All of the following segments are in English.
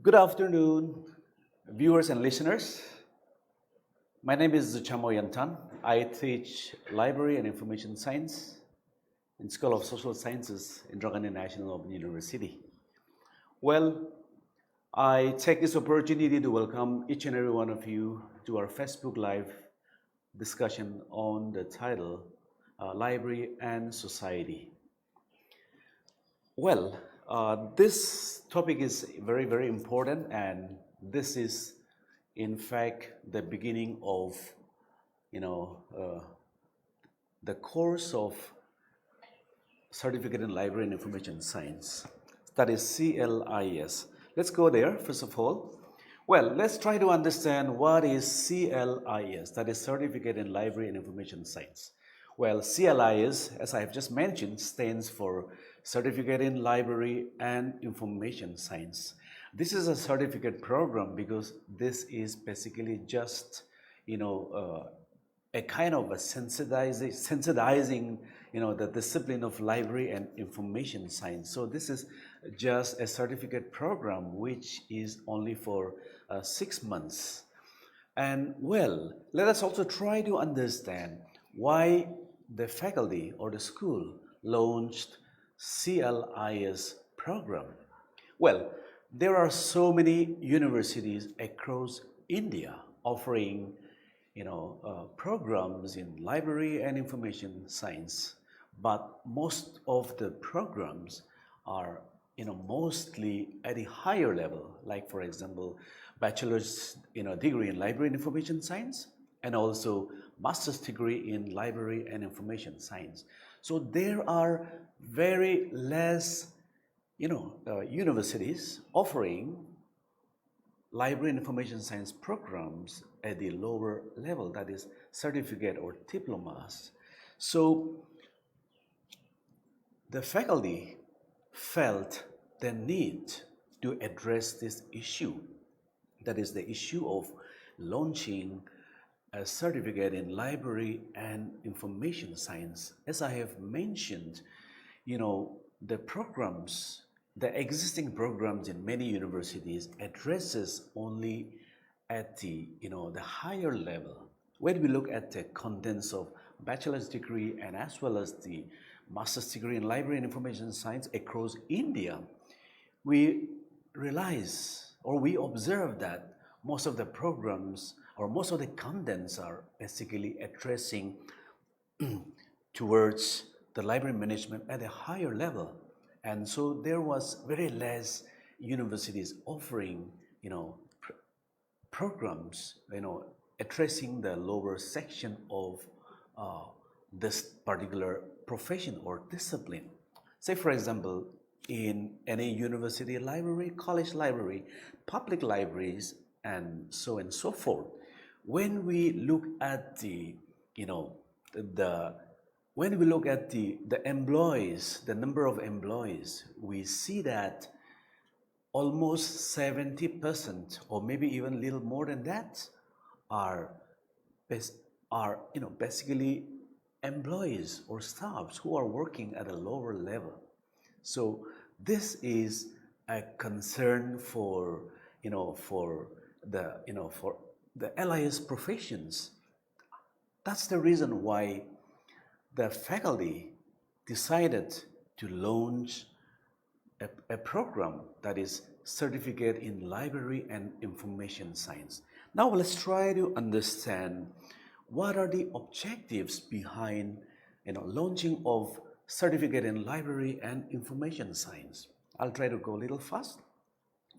Good afternoon, viewers and listeners. My name is Zuchamo Yanthan. I teach Library and Information Science in School of Social Sciences in Gandhi National Open University. Well, I take this opportunity to welcome each and every one of you to our Facebook Live discussion on the title Library and Society. Well, this topic is very, very important, and this is, in fact, the beginning of, the course of Certificate in Library and Information Science. That is CLIS. Let's go there, first of all. Well, let's try to understand what is CLIS, that is Certificate in Library and Information Science. Well, CLIS, as I have just mentioned, stands for Certificate in Library and Information Science. This is a certificate program because this is basically just, a kind of a sensitizing, the discipline of library and information science. So this is just a certificate program which is only for 6 months. And well, let us also try to understand why the faculty or the school launched CLIS program. Well, there are so many universities across India offering, programs in library and information science, but most of the programs are, mostly at a higher level, like for example, bachelor's, degree in library and information science, and also master's degree in library and information science. So there are very less, universities offering library and information science programs at the lower level, that is certificate or diplomas. So the faculty felt the need to address this issue, that is the issue of launching a certificate in library and information science. As I have mentioned, the programs, the existing programs in many universities addresses only at the, the higher level. When we look at the contents of bachelor's degree and as well as the master's degree in library and information science across India, we realize or we observe that most of the programs or most of the contents are basically addressing towards the library management at a higher level. And so there was very less universities offering, programs, addressing the lower section of this particular profession or discipline. Say, for example, in any university library, college library, public libraries, and so forth. When we look at the employees, the number of employees, we see that almost 70% or maybe even a little more than that are basically employees or staffs who are working at a lower level. So this is a concern for the LIS professions. That's the reason why the faculty decided to launch a program that is Certificate in Library and Information Science. Now let's try to understand what are the objectives behind launching of Certificate in Library and Information Science. I'll try to go a little fast.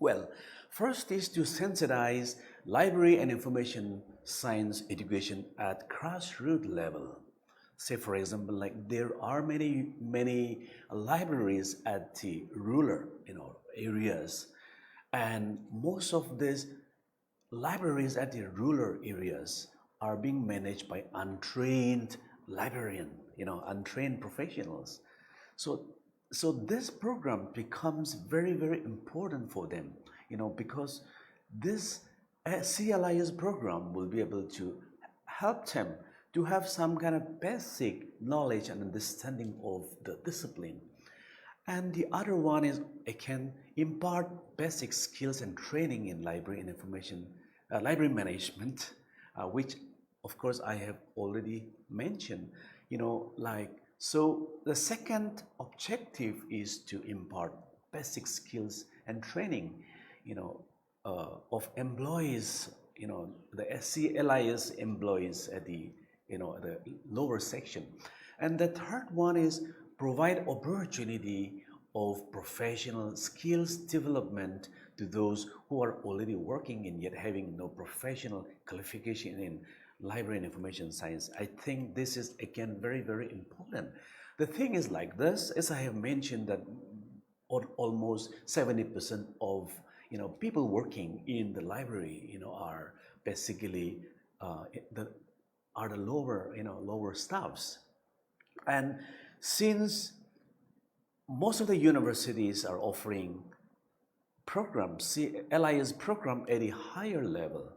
Well, first is to sensitize library and information science education at grassroots level. Say, for example, like there are many libraries at the rural areas, and most of these libraries at the rural areas are being managed by untrained librarian, untrained professionals. So this program becomes very, very important for them, because this CLIS program will be able to help them to have some kind of basic knowledge and understanding of the discipline. And the other one is it can impart basic skills and training in library and information, library management, which of course I have already mentioned. So the second objective is to impart basic skills and training, of employees, the CLIS employees at the lower section. And the third one is provide opportunity of professional skills development to those who are already working and yet having no professional qualification in library and information science. I think this is again very, very important. The thing is like this, as I have mentioned, that almost 70% of people working in the library are basically the lower staffs. And since most of the universities are offering programs, LIS program at a higher level,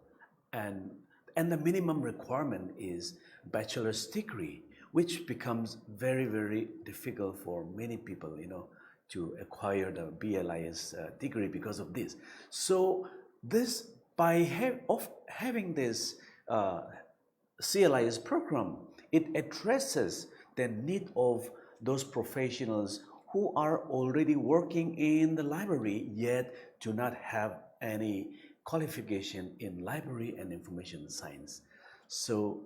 and the minimum requirement is bachelor's degree, which becomes very, very difficult for many people, to acquire the BLIS degree because of this. So this, by having this CLIS program, it addresses the need of those professionals who are already working in the library yet do not have any qualification in library and information science. So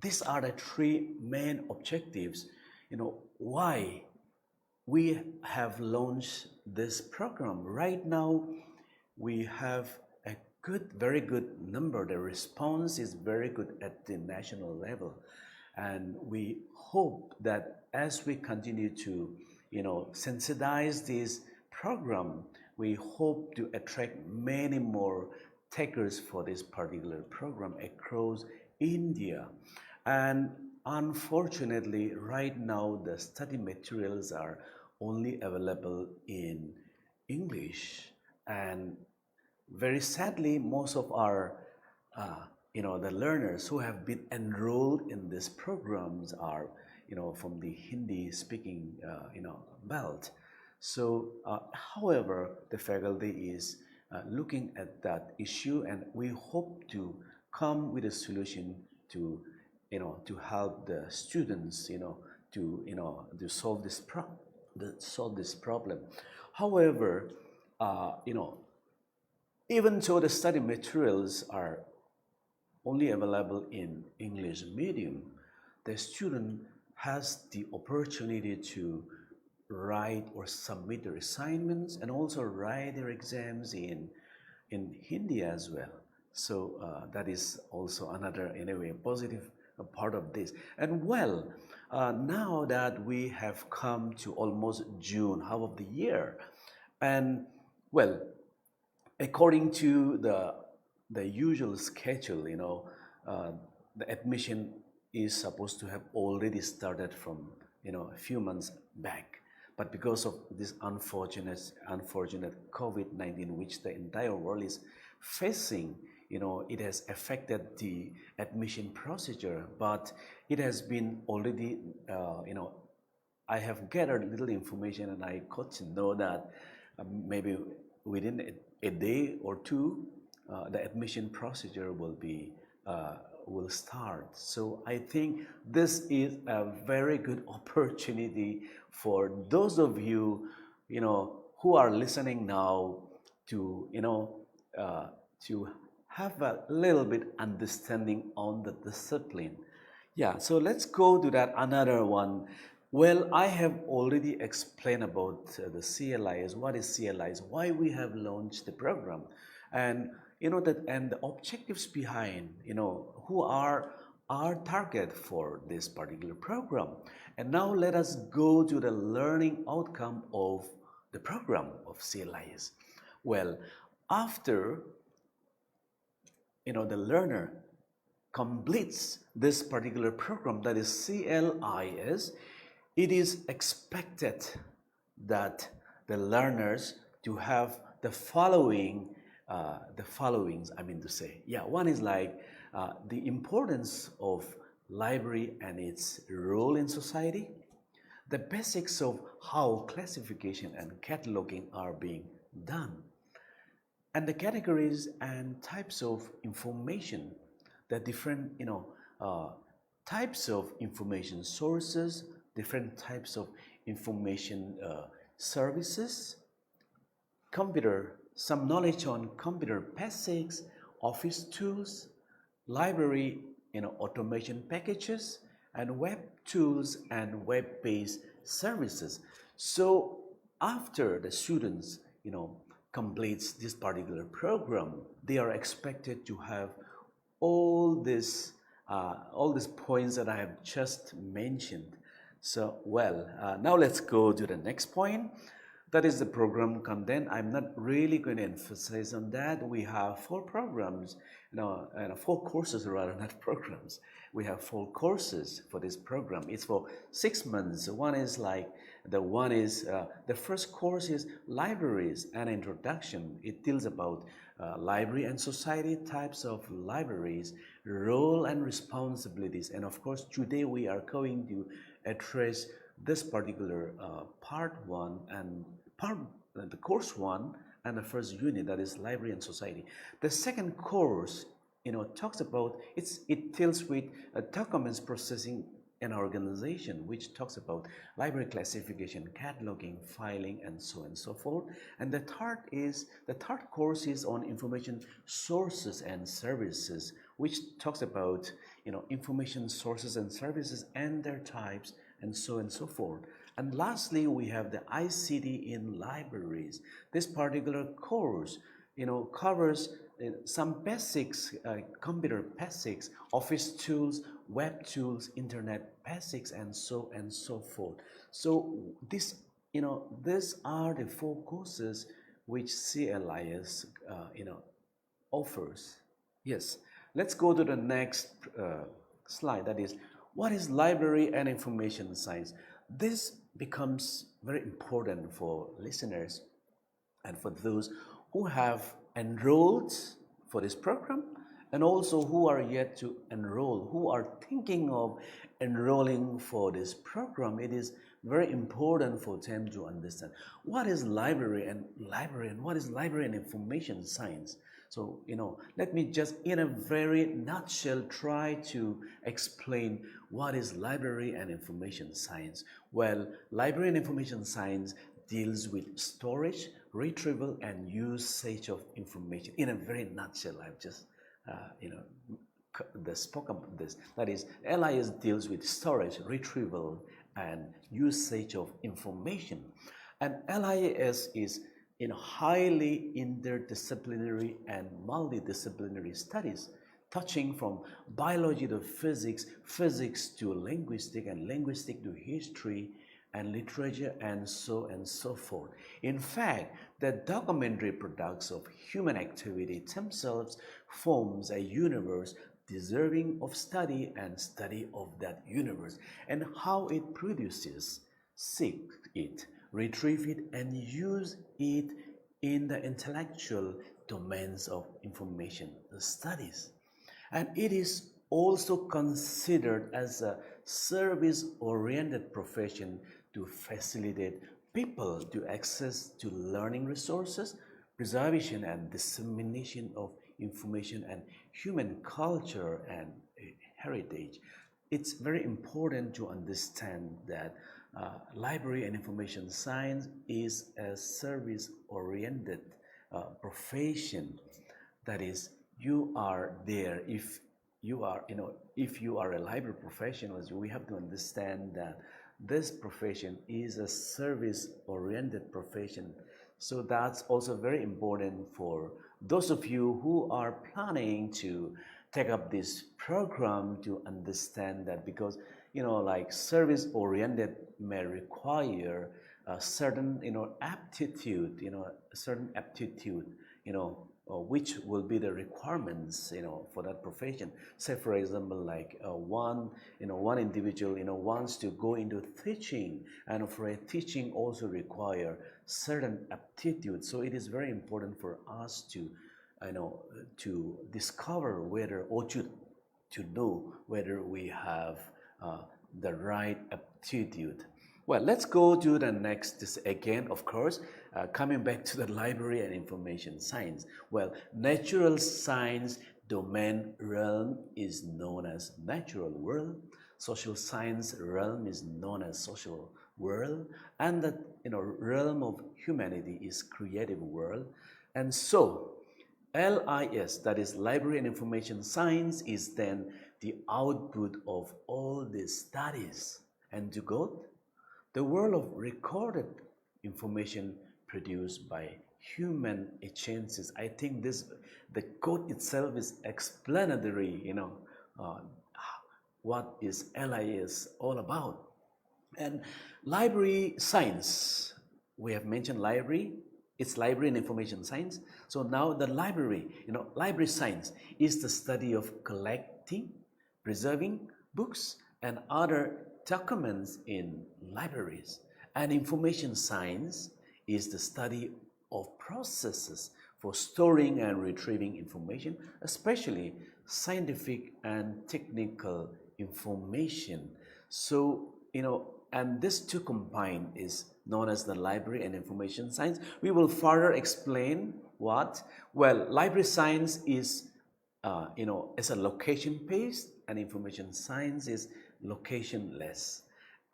these are the three main objectives, why we have launched this program. Right now, we have a very good number. The response is very good at the national level. And we hope that as we continue to, sensitize this program, we hope to attract many more takers for this particular program across India. And unfortunately, right now, the study materials are only available in English. And very sadly, most of our the learners who have been enrolled in these programs are, from the Hindi-speaking, belt. So, however, the faculty is looking at that issue, and we hope to come with a solution to, to help the students, to solve this problem. However, even though the study materials are only available in English medium, the student has the opportunity to write or submit their assignments and also write their exams in Hindi as well. So that is also another, in a way, positive part of this. And well, now that we have come to almost June, half of the year, and well, according to the usual schedule, the admission is supposed to have already started from, a few months back. But because of this unfortunate COVID-19, which the entire world is facing, it has affected the admission procedure. But it has been already, I have gathered little information, and I got to know that maybe within a day or two, the admission procedure will start. So I think this is a very good opportunity for those of you, who are listening now to, to have a little bit understanding on the discipline. Yeah, so let's go to that another one. Well, I have already explained about the CLIS, what is CLIS, why we have launched the program, and and the objectives behind, who are our target for this particular program. And now let us go to the learning outcome of the program of CLIS. Well, after the learner completes this particular program, that is CLIS, it is expected that the learners to have the followings, I mean to say. Yeah, one is like the importance of library and its role in society. the basics of how classification and cataloging are being done, and the categories and types of information, the different types of information sources, different types of information services, some knowledge on computer basics, office tools, library, automation packages, and web tools and web-based services. So after the students, completes this particular program, they are expected to have all these points that I have just mentioned. So, now let's go to the next point. That is the program content. I'm not really going to emphasize on that. We have 4 programs, and 4 courses rather, not programs. We have 4 courses for this program. It's for 6 months. The first course is Libraries and Introduction. It deals about library and society, types of libraries, role and responsibilities. And of course, today we are going to address this particular part 1 and the course 1 and the first unit, that is library and society. The second course, talks about, it deals with documents processing and organization, which talks about library classification, cataloging, filing, and so on and so forth. And the third course is on information sources and services, which talks about information sources and services and their types, and so on and so forth. And lastly, we have the ICT in libraries. This particular course, covers some basics, computer basics, office tools, web tools, internet basics, and so forth. So these are the 4 courses which CLIS, offers. Yes, let's go to the next slide. That is, what is library and information science? This becomes very important for listeners and for those who have enrolled for this program, and also who are yet to enroll, who are thinking of enrolling for this program. It is very important for them to understand what is library and what is library and information science. So, let me just in a very nutshell try to explain what is library and information science. Well, library and information science deals with storage, retrieval, and usage of information. In a very nutshell, I've just spoke about this. That is, LIS deals with storage, retrieval, and usage of information. And LIS is highly interdisciplinary and multidisciplinary studies, touching from biology to physics, physics to linguistics, and linguistics to history and literature, and so forth. In fact, the documentary products of human activity themselves forms a universe deserving of study and study of that universe, and how it produces, seek it, retrieve it, and use it in the intellectual domains of information studies. And it is also considered as a service-oriented profession to facilitate people to access to learning resources, preservation and dissemination of information, and human culture and heritage. It's very important to understand that library and information science is a service-oriented profession. That is, you are there. If you are a library professional, we have to understand that this profession is a service-oriented profession. So that's also very important for those of you who are planning to take up this program to understand that, because service-oriented may require a certain aptitude, which will be the requirements for that profession. Say for example, one individual wants to go into teaching, and for a teaching also require certain aptitude. So it is very important for us to discover whether, or to know whether we have the right aptitude. Well, let's go to the next, this again, of course, coming back to the library and information science. Well, natural science domain realm is known as natural world. Social science realm is known as social world. And the realm of humanity is creative world. And so, LIS, that is Library and Information Science, is then the output of all these studies. And to go, the world of recorded information produced by human agencies. I think the code itself is explanatory, what is LIS all about. And library science, we have mentioned library, it's library and information science. So now the library, library science is the study of collecting, preserving books and other documents in libraries. And information science is the study of processes for storing and retrieving information, especially scientific and technical information. So, and these two combined is known as the library and information science. We will further explain what? Well, library science is, is a location-based, and information science is locationless.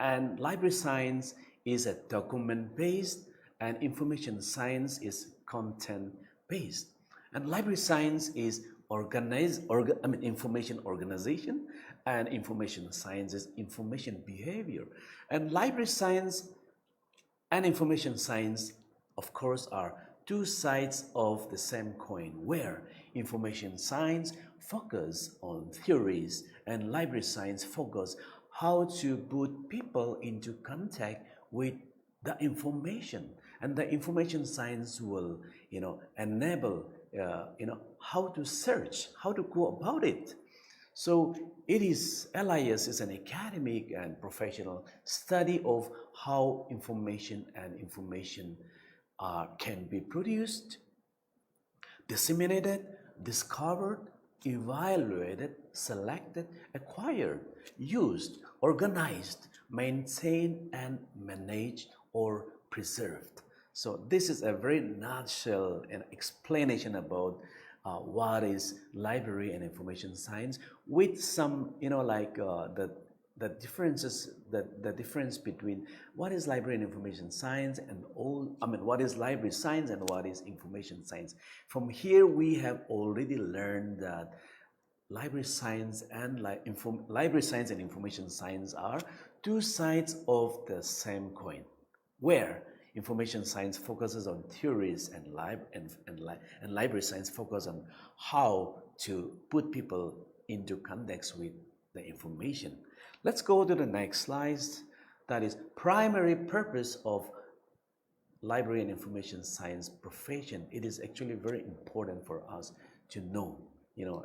And library science is a document-based, and information science is content-based. And library science is information organization, and information science is information behavior. And library science and information science, of course, are two sides of the same coin, where information science focus on theories and library science focus how to put people into contact with the information. And the information science will, enable, how to search, how to go about it. So LIS is an academic and professional study of how information can be produced, disseminated, discovered, evaluated, selected, acquired, used, organized, maintained, and managed or preserved. So this is a very nutshell and explanation about what is library and information science, with some, the differences, the difference between what is library and information science and what is library science and what is information science. From here, we have already learned that library science and information science are two sides of the same coin, where information science focuses on theories and library science focuses on how to put people into context with the information. Let's go to the next slide. That is primary purpose of library and information science profession. It is actually very important for us to know.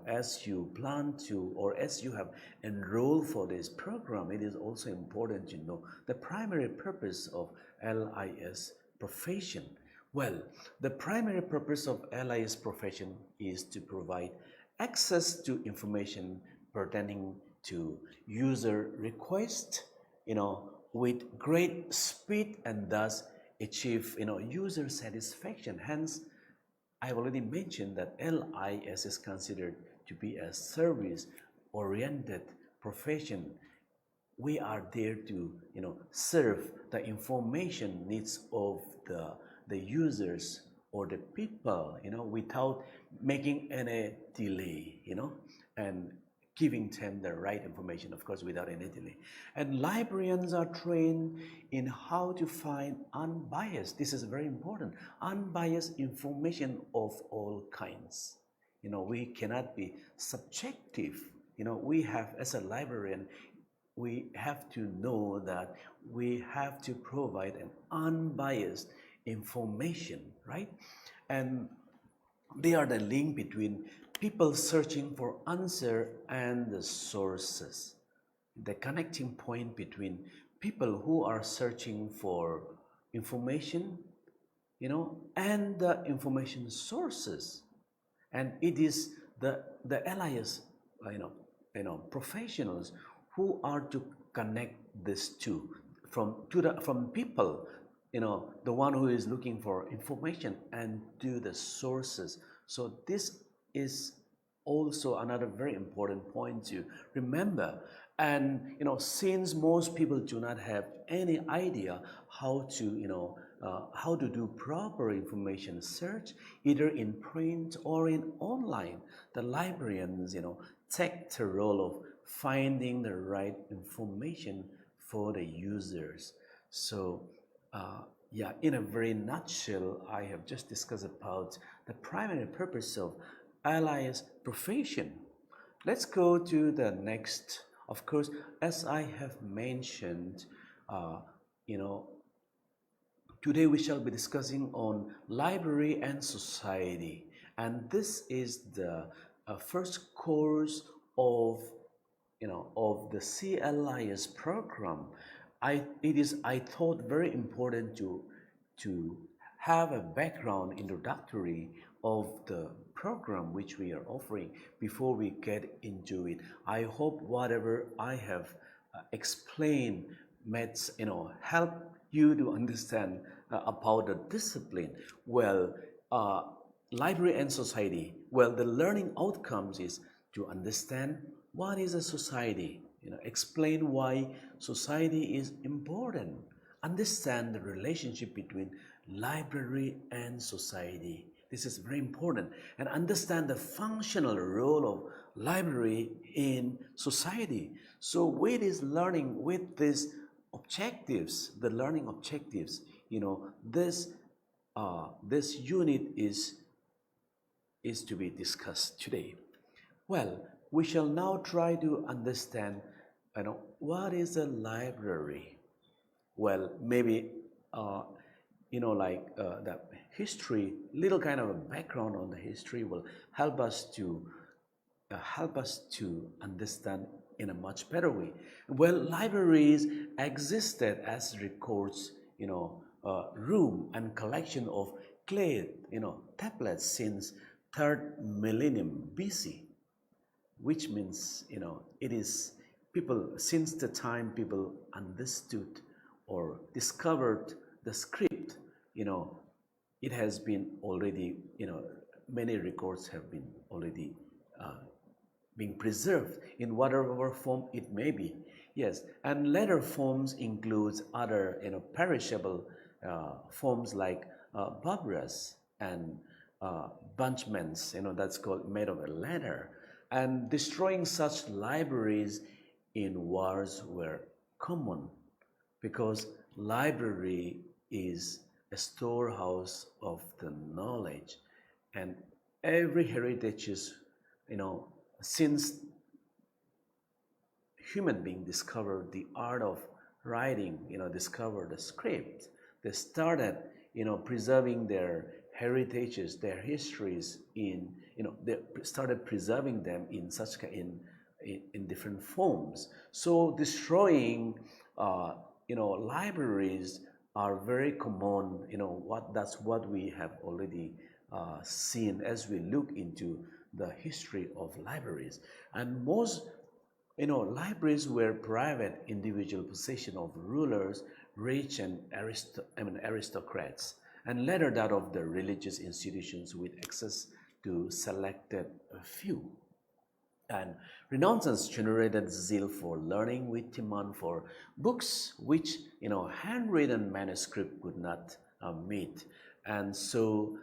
As you plan to, or as you have enrolled for this program, it is also important to know the primary purpose of LIS profession. Well, the primary purpose of LIS profession is to provide access to information pertaining to user request, with great speed, and thus achieve, user satisfaction. Hence, I already mentioned that LIS is considered to be a service-oriented profession. We are there to, serve the information needs of the users or the people, without making any delay, and giving them the right information, of course, without any delay. And librarians are trained in how to find unbiased, this is very important, unbiased information of all kinds. We cannot be subjective. We have, as a librarian, we have to know that we have to provide an unbiased information, right? And they are the link between people searching for answer and the sources, the connecting point between people who are searching for information, and the information sources. And it is the LIS, professionals who are to connect these two. from people, the one who is looking for information, and to the sources. So this is also another very important point to remember. And since most people do not have any idea how to do proper information search, either in print or in online, the librarians take the role of finding the right information for the users. So yeah, in a very nutshell, I have just discussed about the primary purpose of LIS profession. Let's go to the next. Of course, as I have mentioned, today we shall be discussing on library and society, and this is the first course of the CLIS program. I thought very important to have a background introductory of the program which we are offering before we get into it. I hope whatever I have explained might help you to understand about the discipline. Well, library and society. Well, the learning outcomes is to understand what is a society. Explain why society is important. Understand the relationship between library and society. This is very important. And understand the functional role of library in society. So with this learning, with these objectives, the learning objectives, this unit is to be discussed today. Well, we shall now try to understand what is a library. Well, maybe the history, little kind of a background on the history will help us to understand in a much better way. Well, libraries existed as records, room and collection of clay, tablets since 3rd millennium BC, which means it is people, since the time people understood or discovered the script, it has been already, many records have been already being preserved in whatever form it may be. Yes, and later forms includes other perishable forms like papyrus and bunchments, that's called made of a leather. And destroying such libraries in wars were common, because library is a storehouse of the knowledge, and every heritage is, since human being discovered the art of writing, discovered the script, they started, preserving their heritages, their histories they started preserving them in different forms. So destroying, libraries are very common. That's what we have already seen as we look into the history of libraries. And most, libraries were private individual possession of rulers, rich and aristocrats, and later that of the religious institutions with access to selected few. And Renaissance generated zeal for learning with demand for books which handwritten manuscript could not meet. And so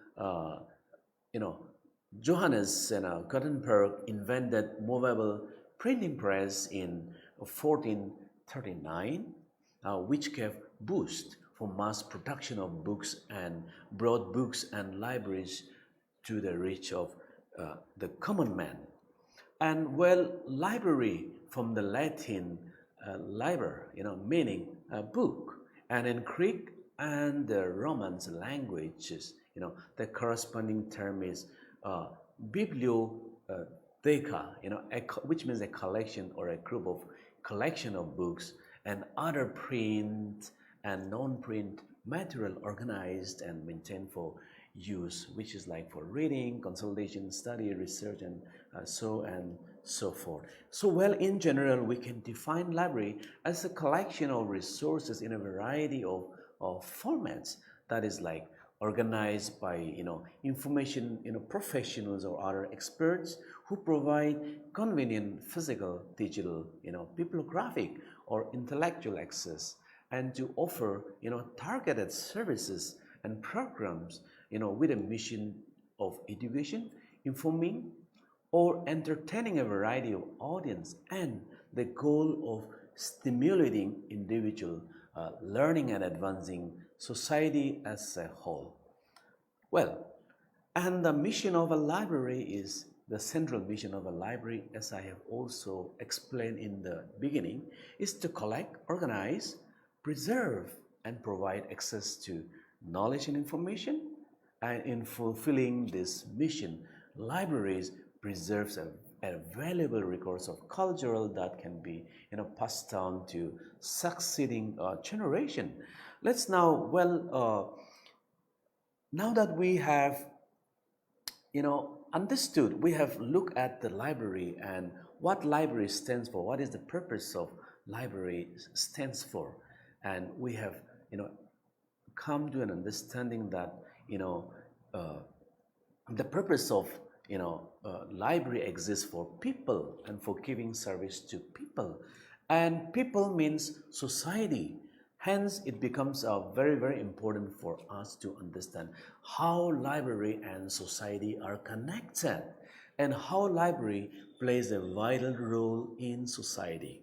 Johannes Gutenberg invented movable printing press in 1439, which gave boost for mass production of books and brought books and libraries to the reach of the common man. And well, library from the Latin liber, meaning a book, and in Greek and the Romance languages, the corresponding term is bibliotheca, which means a collection or a group of collection of books and other print and non-print material organized and maintained for use, which is like for reading, consultation, study, research, and so forth. So, well, in general, we can define library as a collection of resources in a variety of formats, that is like organized by information professionals or other experts who provide convenient physical, digital, bibliographic or intellectual access, and to offer targeted services and programs with a mission of education, informing, or entertaining a variety of audience, and the goal of stimulating individual learning and advancing society as a whole. Well, and the mission of a library is the central mission of a library, as I have also explained in the beginning, is to collect, organize, preserve, and provide access to knowledge and information. And in fulfilling this mission, libraries preserves a valuable resource of cultural that can be passed down to succeeding generation. Let's now, now that we have understood, we have looked at the library and what library stands for, what is the purpose of library stands for, and we have come to an understanding that the purpose of library exists for people and for giving service to people, and people means society. Hence, it becomes very, very important for us to understand how library and society are connected and how library plays a vital role in society.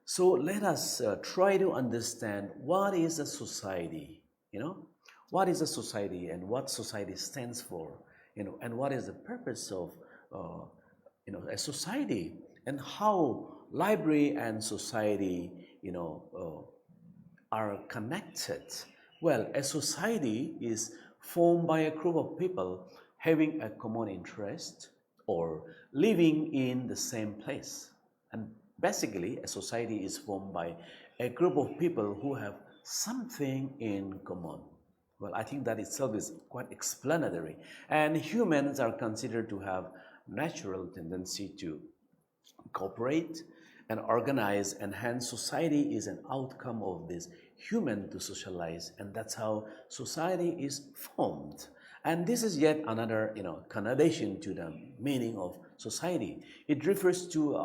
So let us try to understand what is a society, what is a society and what society stands for, and what is the purpose of a society, and how library and society are connected. Well, a society is formed by a group of people having a common interest or living in the same place. And basically, a society is formed by a group of people who have something in common. Well, I think that itself is quite explanatory. And humans are considered to have natural tendency to cooperate and organize, and hence society is an outcome of this human to socialize, and that's how society is formed. And this is yet another connotation to the meaning of society. It refers to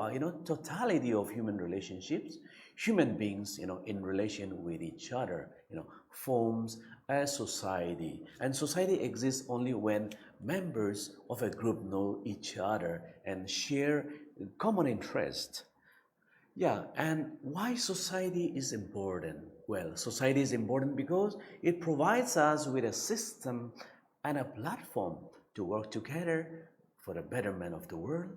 totality of human relationships, human beings in relation with each other forms a society, and society exists only when members of a group know each other and share common interest. Yeah, and why society is important? Well, society is important because it provides us with a system and a platform to work together for the betterment of the world.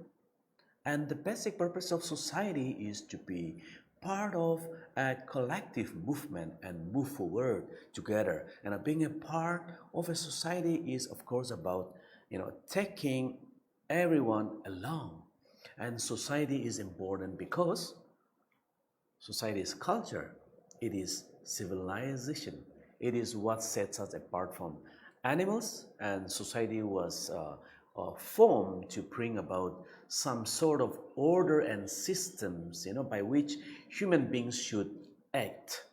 And the basic purpose of society is to be part of a collective movement and move forward together. And being a part of a society is, of course, about taking everyone along. And society is important because society is culture, it is civilization, it is what sets us apart from animals, and society was formed to bring about some sort of order and systems, by which human beings should act.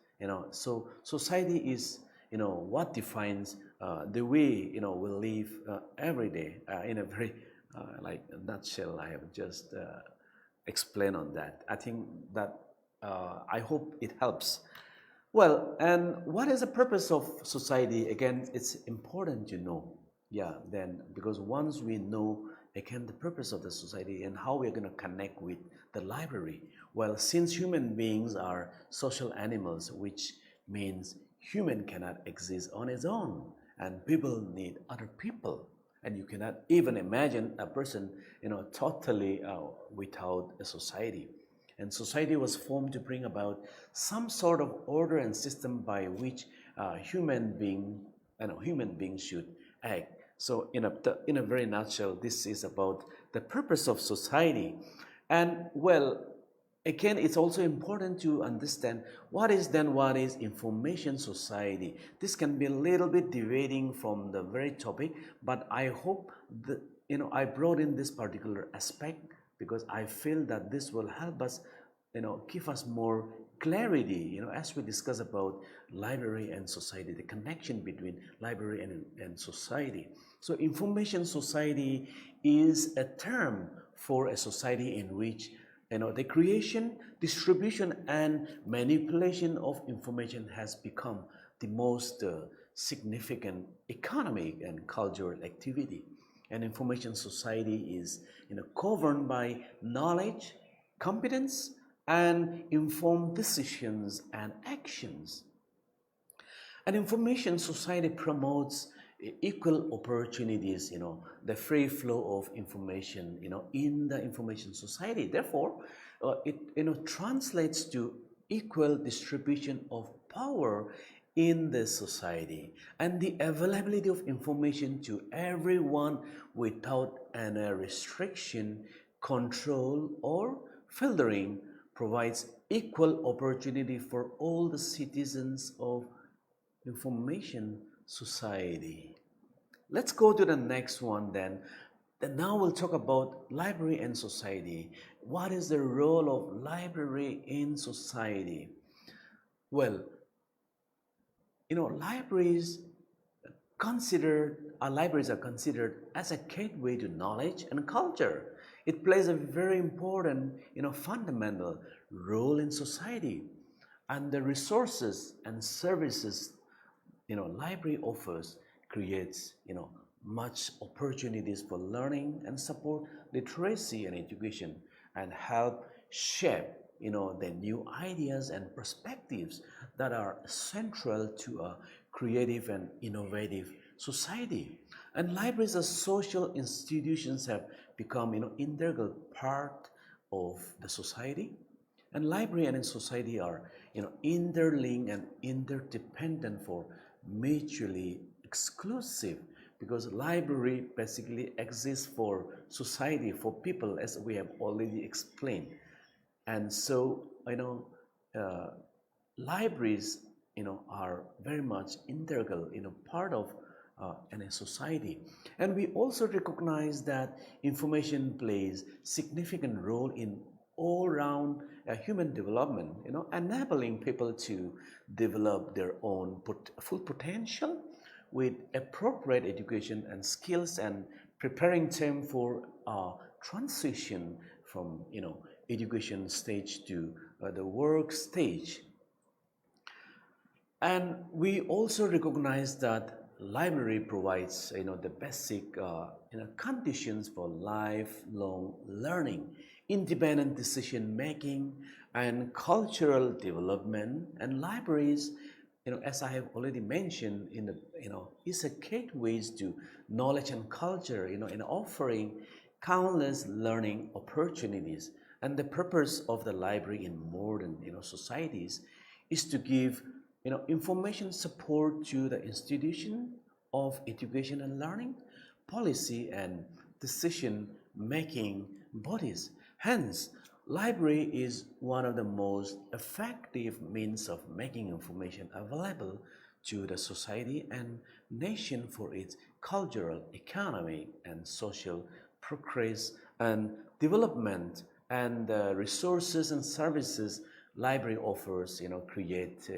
So society is, what defines the way, we live every day. In a very nutshell, I have just explained on that. I think that I hope it helps. Well, and what is the purpose of society? Again, it's important to know. Yeah, then because once we know again the purpose of the society and how we're going to connect with the library, well, since human beings are social animals, which means human cannot exist on its own, and people need other people, and you cannot even imagine a person, totally without a society. And society was formed to bring about some sort of order and system by which human beings should act. So in a very nutshell, this is about the purpose of society. And well, again, it's also important to understand what is information society. This can be a little bit deviating from the very topic, but I hope that I brought in this particular aspect because I feel that this will help us, give us more clarity, as we discuss about library and society, the connection between library and society. So information society is a term for a society in which the creation, distribution, and manipulation of information has become the most significant economic and cultural activity. And information society is governed by knowledge, competence, and informed decisions and actions. An information society promotes equal opportunities, the free flow of information, in the information society. Therefore, it, translates to equal distribution of power in the society and the availability of information to everyone without any restriction, control, or filtering provides equal opportunity for all the citizens of information society. Let's go to the next one then. Now we'll talk about library and society. What is the role of library in society? Well, libraries are considered as a gateway to knowledge and culture. It plays a very important, fundamental role in society, and the resources and services library offers creates much opportunities for learning and support literacy and education and help shape the new ideas and perspectives that are central to a creative and innovative society. And libraries as social institutions have become integral part of the society. And library and society are interlinked and interdependent for mutually exclusive, because library basically exists for society, for people, as we have already explained. And so libraries are very much integral part of in a society. And we also recognize that information plays significant role in all round human development, enabling people to develop their own full potential with appropriate education and skills, and preparing them for transition from education stage to the work stage. And we also recognize that library provides the basic conditions for lifelong learning, independent decision making, and cultural development. And libraries, as I have already mentioned, is a gateway to knowledge and culture, in offering countless learning opportunities. And the purpose of the library in modern societies is to give information support to the institution of education and learning, policy and decision making bodies. Hence, library is one of the most effective means of making information available to the society and nation for its cultural, economic, and social progress and development. And the resources and services library offers create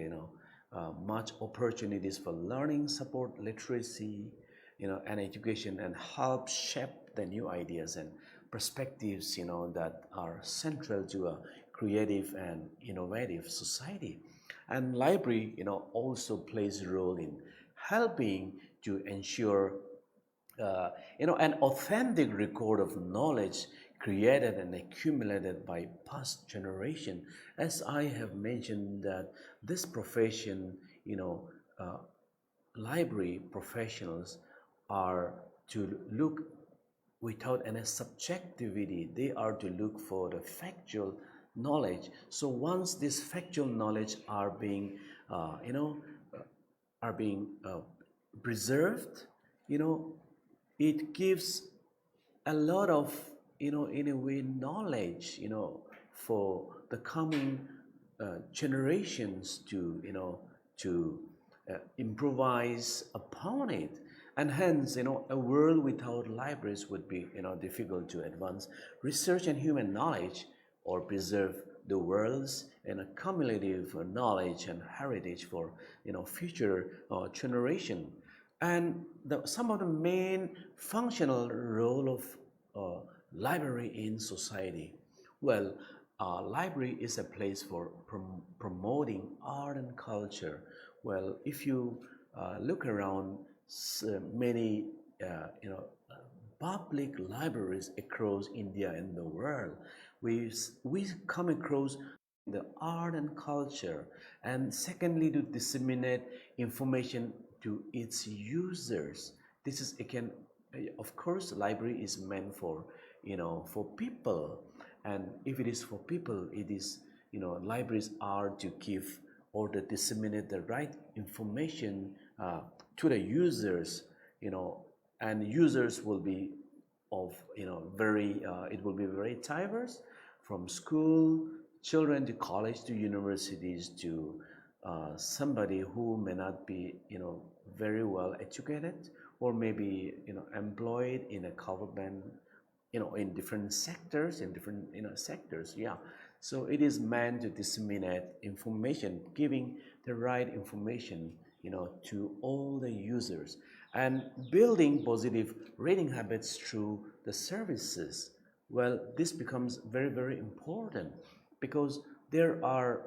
much opportunities for learning, support literacy, and education, and help shape the new ideas and perspectives that are central to a creative and innovative society. And library also plays a role in helping to ensure an authentic record of knowledge created and accumulated by past generation. As I have mentioned, that this profession, library professionals are to look without any subjectivity. They are to look for the factual knowledge. So once this factual knowledge are being preserved, it gives a lot of in a way knowledge for the coming generations to, to improvise upon it. And hence, a world without libraries would be, difficult to advance research and human knowledge or preserve the world's cumulative knowledge and heritage for, future generation. And some of the main functional role of library in society. Well, library is a place for promoting art and culture. Well, if you look around, many public libraries across India and the world, we come across the art and culture, and secondly, to disseminate information to its users. This is again, of course, library is meant for, for people, and if it is for people, it is, libraries are to give or to disseminate the right information to the users, and users will be of, very, it will be very diverse, from school children to college to universities to somebody who may not be, very well educated, or maybe, employed in a government, in different sectors, yeah. So it is meant to disseminate information, giving the right information, to all the users, and building positive reading habits through the services. Well, this becomes very, very important, because there are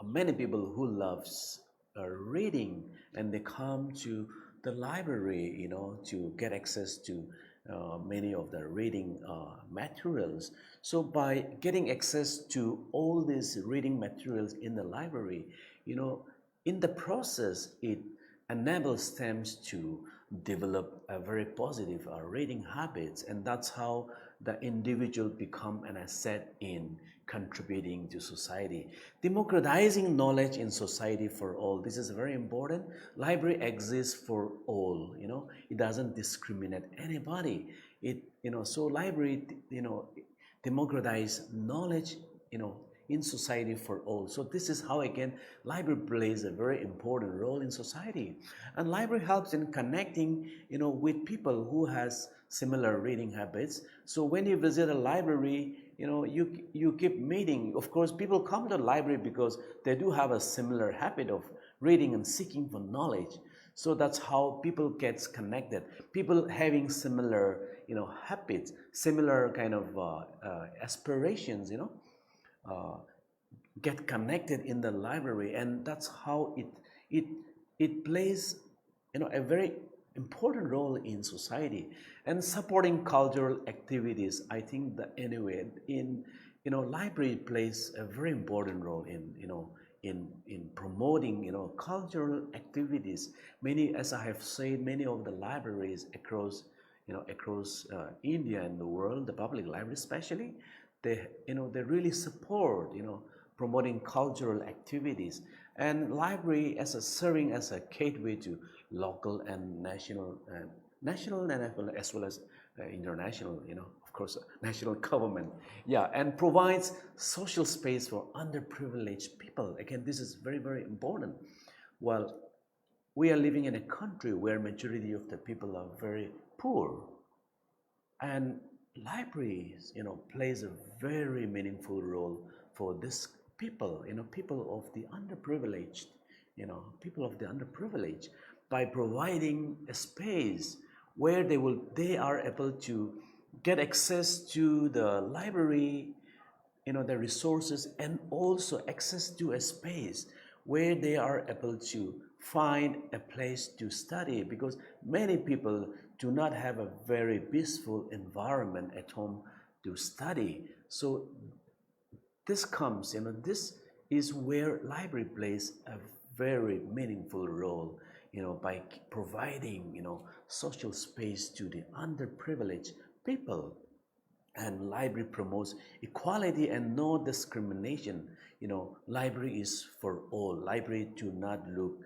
many people who loves reading, and they come to the library, to get access to many of the reading materials. So by getting access to all these reading materials in the library, in the process, it enables them to develop a very positive reading habits, and that's how the individual become an asset in contributing to society. Democratizing knowledge in society for all. This is very important. Library exists for all, it doesn't discriminate anybody. So library, democratize knowledge, in society for all. So this is how, again, library plays a very important role in society. And library helps in connecting, with people who has similar reading habits. So when you visit a library, you keep meeting. Of course, people come to the library because they do have a similar habit of reading and seeking for knowledge. So that's how people gets connected. People having similar, habits, similar kind of aspirations, get connected in the library, and that's how it plays, a very important role in society. And supporting cultural activities, I think that anyway, in library plays a very important role in promoting, cultural activities. Many, as I have said, many of the libraries across India and the world, the public library especially, they really support, promoting cultural activities, and library serving as a gateway to local and national and as well as international, of course, national government, yeah, and provides social space for underprivileged people. Again, this is very, very important. Well, we are living in a country where majority of the people are very poor, and libraries, plays a very meaningful role for this people, people of the underprivileged, people of the underprivileged, by providing a space where they are able to get access to the library, the resources, and also access to a space where they are able to find a place to study, because many people do not have a very peaceful environment at home to study. So this comes, this is where library plays a very meaningful role, by providing, social space to the underprivileged people. And library promotes equality and no discrimination. Library is for all. Library do not look,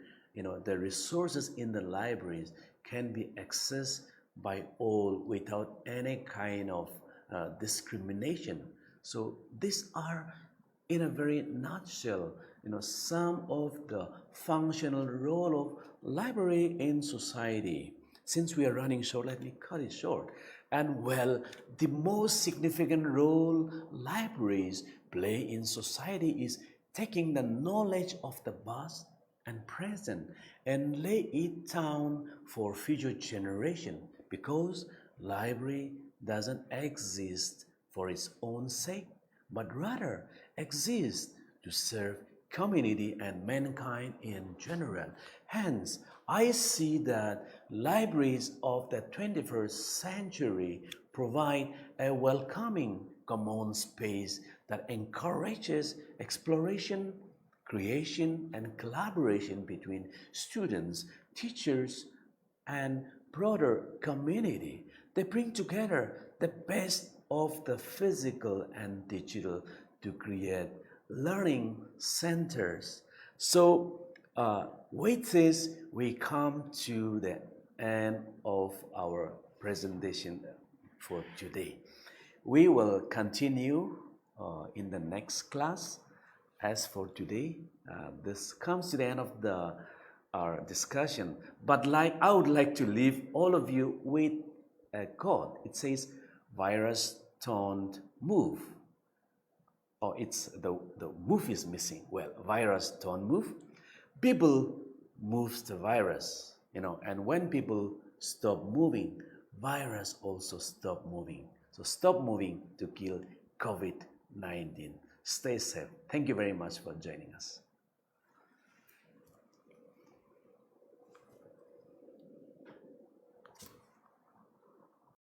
the resources in the libraries can be accessed by all without any kind of discrimination. So these are, in a very nutshell, some of the functional role of library in society. Since we are running short, let me cut it short. And well, the most significant role libraries play in society is taking the knowledge of the past and present and lay it down for future generation, because library doesn't exist for its own sake, but rather exists to serve community and mankind in general. Hence, I see that libraries of the 21st century provide a welcoming common space that encourages exploration, creation, and collaboration between students, teachers, and broader community. They bring together the best of the physical and digital to create learning centers. So with this, we come to the end of our presentation for today. We will continue in the next class. As for today, this comes to the end of our discussion. But I would like to leave all of you with a quote. It says, "Virus don't move." Oh, it's the move is missing. Well, virus don't move. People moves the virus, and when people stop moving, virus also stop moving. So stop moving to kill COVID-19. Stay safe. Thank you very much for joining us.